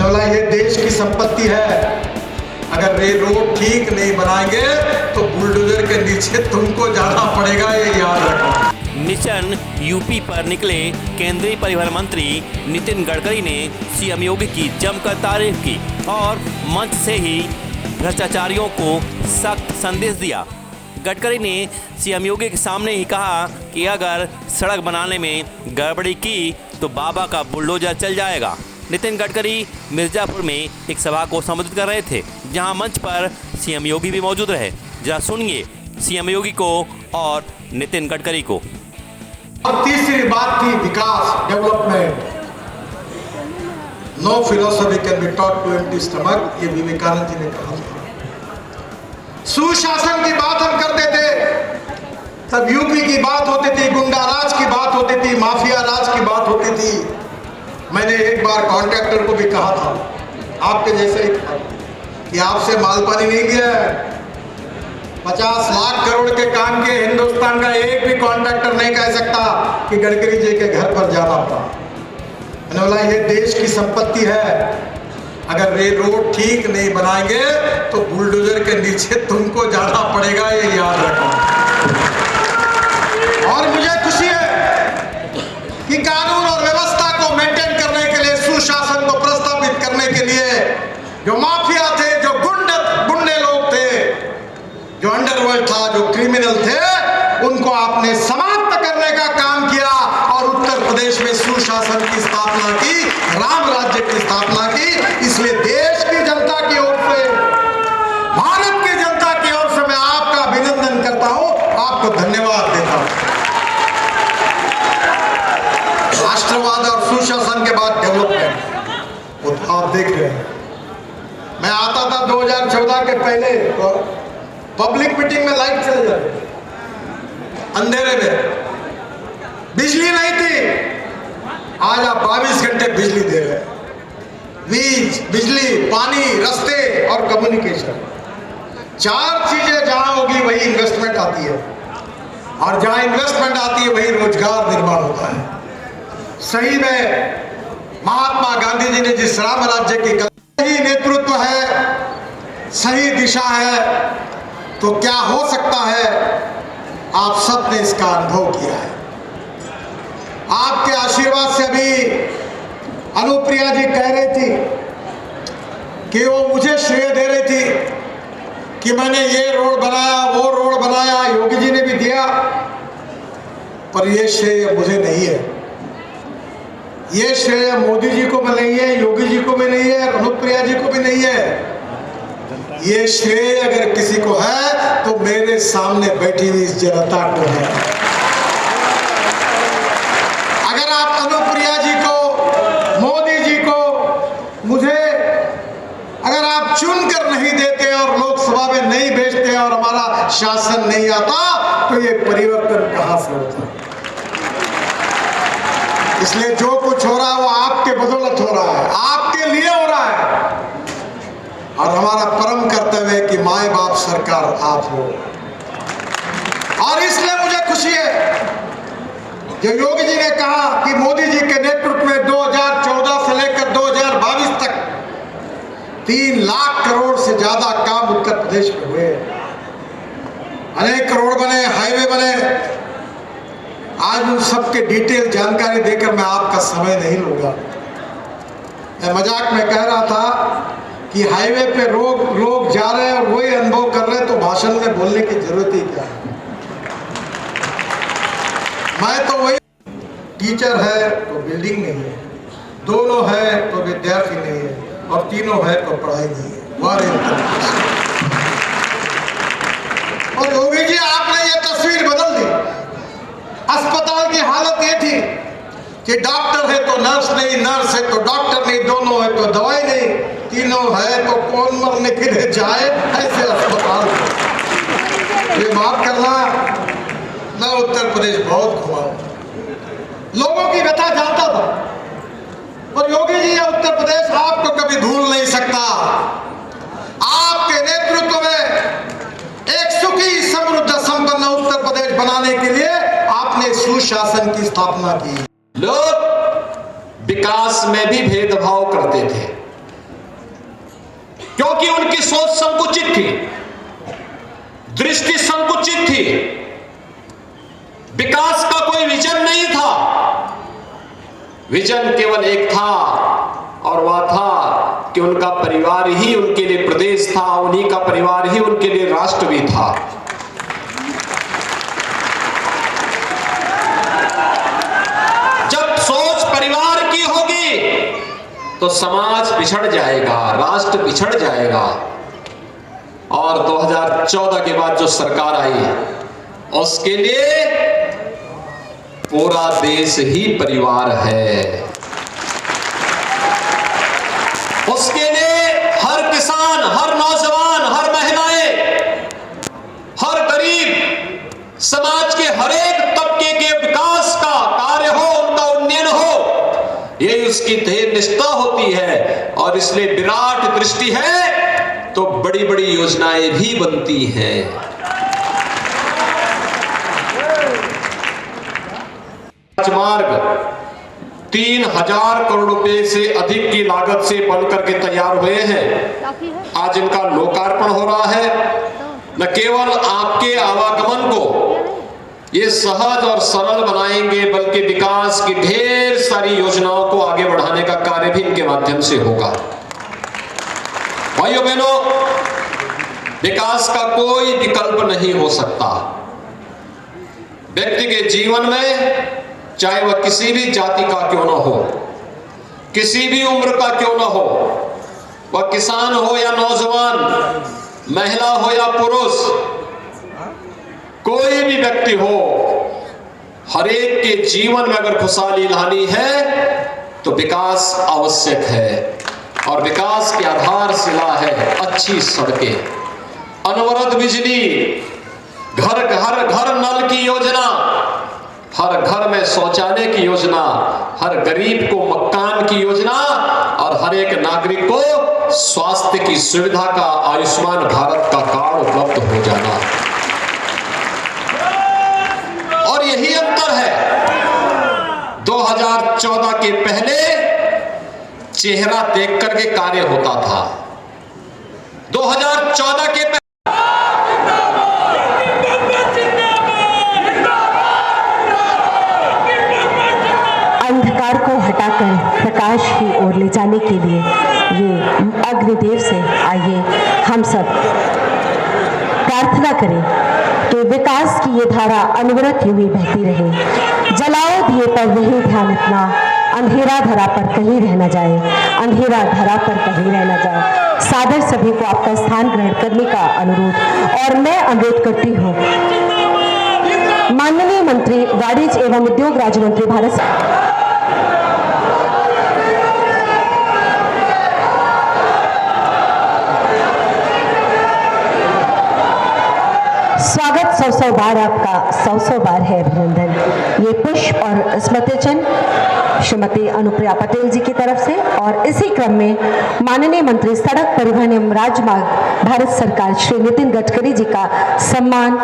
मैंने बोला ये देश की संपत्ति है, अगर ये रोड ठीक नहीं बनाएंगे तो बुलडोजर के नीचे तुमको जाना पड़ेगा, ये याद रखो। मिशन यूपी पर निकले केंद्रीय परिवहन मंत्री नितिन गडकरी ने सीएम योगी की जमकर तारीफ की और मंच से ही भ्रष्टाचारियों को सख्त संदेश दिया। गडकरी ने सीएम योगी के सामने ही कहा कि अगर सड़क बनाने में गड़बड़ी की तो बाबा का बुलडोजर चल जाएगा। नितिन गडकरी मिर्जापुर में एक सभा को संबोधित कर रहे थे, जहां मंच पर सीएम योगी भी मौजूद रहे। जरा सुनिए सीएम योगी को और नितिन गडकरी को। और तीसरी बात थी विकास, development. No philosophy can be taught to empty stomach, ये विवेकानंद जी ने कहा था। सुशासन की बात हम करते थे, तब यूपी की बात होती थी, गुंडा राज की बात होती थी, माफिया राज की बात होती थी। मैंने एक बार कॉन्ट्रैक्टर को भी कहा था, आपके जैसे ही था, कि आपसे माल पानी नहीं गया है। 50 लाख करोड़ के काम के हिंदुस्तान का एक भी कॉन्ट्रैक्टर नहीं कह सकता कि गडकरी जी के घर पर जाना पड़ा। मैंने बोला ये देश की संपत्ति है, अगर ये रोड ठीक नहीं बनाएंगे तो बुलडोजर के नीचे तुमको जाना पड़ेगा, ये याद रखो। और मुझे खुशी है कि कानून और व्यवस्था को मेंटेन करने के लिए, सुशासन को प्रस्तावित करने के लिए जो माफिया थे, जो गुंडे लोग थे, जो अंडरवर्ल्ड था, जो क्रिमिनल थे, उनको आपने समाप्त करने का काम किया और उत्तर प्रदेश में सुशासन की स्थापना की, राम राज्य की स्थापना की। इसलिए देश की जनता की ओर से, भारत की जनता की ओर से मैं आपका अभिनंदन करता हूं, आपको धन्यवाद देता हूं। राष्ट्रवाद और सुशासन के बाद डेवलपमेंट, वो तो आप देख रहे हैं। मैं आता था 2014 के पहले, तो पब्लिक मीटिंग में लाइट चले जाते, अंधेरे में बिजली नहीं थी। आज आप 22 घंटे बिजली दे रहे हैं। बीज, बिजली, पानी, रास्ते और कम्युनिकेशन, 4 चीजें जहां होगी वही इन्वेस्टमेंट आती है, और जहां इन्वेस्टमेंट आती है वही रोजगार निर्माण होता है। सही में महात्मा गांधी जी ने जिस राम राज्य की सही नेतृत्व है, सही दिशा है, तो क्या हो सकता है, आप सब ने इसका अनुभव किया है। आपके आशीर्वाद से अभी अनुप्रिया जी कह रही थी कि वो मुझे श्रेय दे रही थी कि मैंने ये रोड बनाया, वो रोड बनाया, योगी जी ने भी दिया, पर ये श्रेय मुझे नहीं है। ये श्रेय मोदी जी को भी नहीं है, योगी जी को भी नहीं है, अनुप्रिया जी को भी नहीं है। ये श्रेय अगर किसी को है तो मेरे सामने बैठी हुई इस जनता को है। अगर आप अनुप्रिया जी को, मोदी जी को, मुझे अगर आप चुनकर नहीं देते और लोकसभा में नहीं भेजते और हमारा शासन नहीं आता, तो ये परिवर्तन कहां से होता? इसलिए जो कुछ हो रहा है वो आपके बदौलत हो रहा है, आपके लिए हो रहा है, और हमारा परम कर्तव्य है कि माए बाप सरकार आप हो। और इसलिए मुझे खुशी है जो योगी जी ने कहा कि मोदी जी के नेतृत्व में 2014 से लेकर 2022 तक 3 लाख करोड़ से ज्यादा काम उत्तर प्रदेश में हुए। अनेक रोड बने, हाईवे बने। आज उन सबके डिटेल जानकारी देकर मैं आपका समय नहीं लूंगा। मैं मजाक में कह रहा था कि हाईवे पे लोग जा रहे हैं और वही अनुभव कर रहे हैं, तो भाषण में बोलने की जरूरत ही क्या है। मैं तो वही, टीचर है तो बिल्डिंग नहीं है, दोनों है तो विद्यार्थी नहीं है, और तीनों है तो पढ़ाई नहीं है। और योगी जी आपने ये तस्वीर बदल दी। अस्पताल की हालत ये थी कि डॉक्टर है तो नर्स नहीं, नर्स है तो डॉक्टर नहीं, दोनों है तो दवाई नहीं, तीनों है तो कौन मरने के लिए जाए, ऐसे अस्पताल। ये माफ करना, मैं उत्तर प्रदेश बहुत घुमा, लोगों की व्यथा जानता था, और योगी जी ये उत्तर प्रदेश आपको कभी भूल नहीं सकता। आपके नेतृत्व में एक सुखी, समृद्ध, संपन्न उत्तर प्रदेश बनाने के लिए आपने सुशासन की स्थापना की। लोग विकास में भी भेदभाव करते थे, क्योंकि उनकी सोच संकुचित थी, दृष्टि संकुचित थी, विकास का कोई विजन नहीं था। विजन केवल एक था और वह था कि उनका परिवार ही उनके लिए प्रदेश था, उन्हीं का परिवार ही उनके लिए राष्ट्र भी था। जब सोच परिवार की होगी तो समाज पिछड़ जाएगा, राष्ट्र पिछड़ जाएगा। और 2014 के बाद जो सरकार आई उसके लिए पूरा देश ही परिवार है। उसके लिए हर किसान, हर नौजवान, हर महिलाएं, हर गरीब, समाज के हर एक तबके के विकास का कार्य हो, उनका उन्नयन हो, यही उसकी ध्येय निष्ठा होती है। और इसलिए विराट दृष्टि है तो बड़ी बड़ी योजनाएं भी बनती हैं। राजमार्ग 3000 करोड़ रुपए से अधिक की लागत से बनकर के तैयार हुए हैं। आज इनका लोकार्पण हो रहा है। न केवल आपके आवागमन को ये सहज और सरल बनाएंगे, बल्कि विकास की ढेर सारी योजनाओं को आगे बढ़ाने का कार्य भी इनके माध्यम से होगा। भाइयों बहनों, विकास का कोई विकल्प नहीं हो सकता। व्यक्ति के जीवन में चाहे वह किसी भी जाति का क्यों न हो, किसी भी उम्र का क्यों न हो, वह किसान हो या नौजवान, महिला हो या पुरुष, कोई भी व्यक्ति हो, हर एक के जीवन में अगर खुशहाली लानी है तो विकास आवश्यक है। और विकास की आधारशिला है अच्छी सड़कें, अनवरत बिजली, घर घर नल की योजना, हर घर में शौचालय की योजना, हर गरीब को मकान की योजना और हर एक नागरिक को स्वास्थ्य की सुविधा का आयुष्मान भारत का कार्ड उपलब्ध हो जाना। और यही अंतर है। 2014 के पहले चेहरा देख करके कार्य होता था। 2014 के पहले अंधकार को हटाकर प्रकाश की ओर ले जाने के लिए ये अग्निदेव से आइए हम सब प्रार्थना करें कि विकास की ये धारा अनवरत यूं ही बहती रहे। जलाओ दिए पर नहीं ध्यान इतना, अंधेरा धरा पर कहीं रह न जाए, अंधेरा धरा पर कहीं रह न जाए। सादर सभी को आपका स्थान ग्रहण करने का अनुरोध। और मैं अनुरोध करती हूँ माननीय मंत्री वाणिज्य एवं उद्योग राज्य मंत्री भारत स्वागत 100 बार आपका 100 बार है अभिनंदन। ये पुष्प और स्मृति चिन्ह श्रीमती अनुप्रिया पटेल जी की तरफ से। और इसी क्रम में माननीय मंत्री सड़क परिवहन एवं राजमार्ग भारत सरकार श्री नितिन गडकरी जी का सम्मान